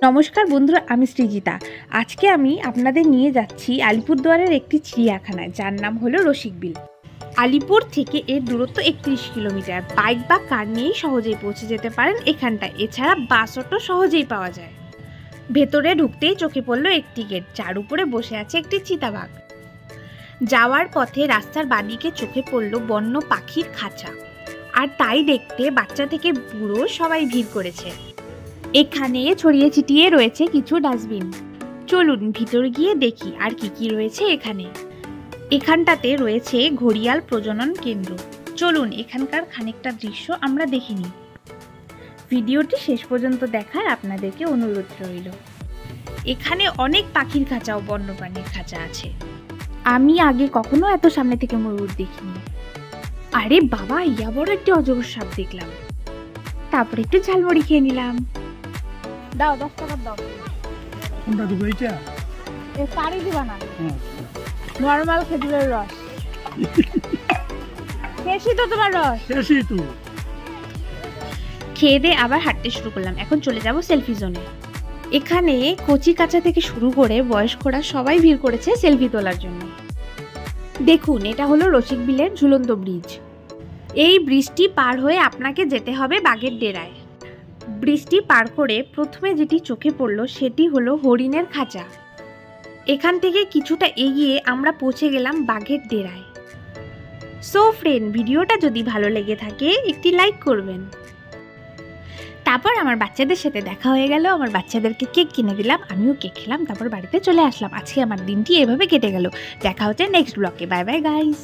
নমস্কার বন্ধুরা, আমি সৃজিতা। আজকে আমি আপনাদের নিয়ে যাচ্ছি আলিপুরদুয়ারের একটি চিড়িয়াখানায়, যার নাম হলো রসিকবিল। আলিপুর থেকে এর দূরত্ব 31 কিলোমিটার। বাইক বা কার নিয়েই সহজেই পৌঁছে যেতে পারেন এখানটায়। এছাড়া বাস অটো সহজেই পাওয়া যায়। ভেতরে ঢুকতেই চোখে পড়লো একটি গেট, যার উপরে বসে আছে একটি চিতাবাঘ। যাওয়ার পথে রাস্তার বাঁদিকে চোখে পড়লো বন্য পাখির খাঁচা, আর তাই দেখতে বাচ্চা থেকে বুড়ো সবাই ভিড় করেছে। এখানে ছড়িয়ে ছিটিয়ে রয়েছে কিছু ডাস্টবিন। চলুন ভিতর গিয়ে দেখি আর কি কি রয়েছে এখানে। এখানটাতে রয়েছে ঘড়িয়াল প্রজনন কেন্দ্র। চলুন এখানকার খানিকটা দৃশ্য আমরা দেখে নিই। ভিডিওটি শেষ পর্যন্ত দেখার আপনাদেরকে অনুরোধ রইল। এখানে অনেক পাখির খাঁচা ও বন্যপ্রাণীর খাঁচা আছে। আমি আগে কখনো এত সামনে থেকে ময়ূর দেখিনি। আরে বাবা, ইয়া বড় একটি অজগর সাপ দেখলাম। তারপরে একটু ঝালমুড়ি খেয়ে নিলাম। দাও 10 টাকা দাও। কোনটা দেবো? এইটা পানি দিবা না, নরমাল খেজুরের রস। শেষই তো তোমার রস। শেষই তো। খেয়ে দিয়ে আবার হাঁটতে শুরু করলাম। এখন চলে যাব সেলফি জোনে। এখানে কচি কাঁচা থেকে শুরু করে বয়স্করা সবাই ভিড় করেছে সেলফি তোলার জন্য। দেখুন, এটা হলো রসিকবিলের ঝুলন্ত ব্রিজ। এই ব্রিজটি পার হয়ে আপনাকে যেতে হবে বাঘের ডেরায়। ব্রিজটি পার করে প্রথমে যেটি চোখে পড়লো সেটি হলো হরিণের খাঁচা। এখান থেকে কিছুটা এগিয়ে আমরা পৌঁছে গেলাম বাঘের ডেরায়। সো ফ্রেন্ড, ভিডিওটা যদি ভালো লেগে থাকে একটি লাইক করবেন। তারপর আমার বাচ্চাদের সাথে দেখা হয়ে গেল। আমার বাচ্চাদেরকে কেক কিনে দিলাম, আমিও কেক খেলাম, তারপর বাড়িতে চলে আসলাম। আজকে আমার দিনটি এভাবে কেটে গেল। দেখা হচ্ছে নেক্সট ব্লগে। Bye bye guys.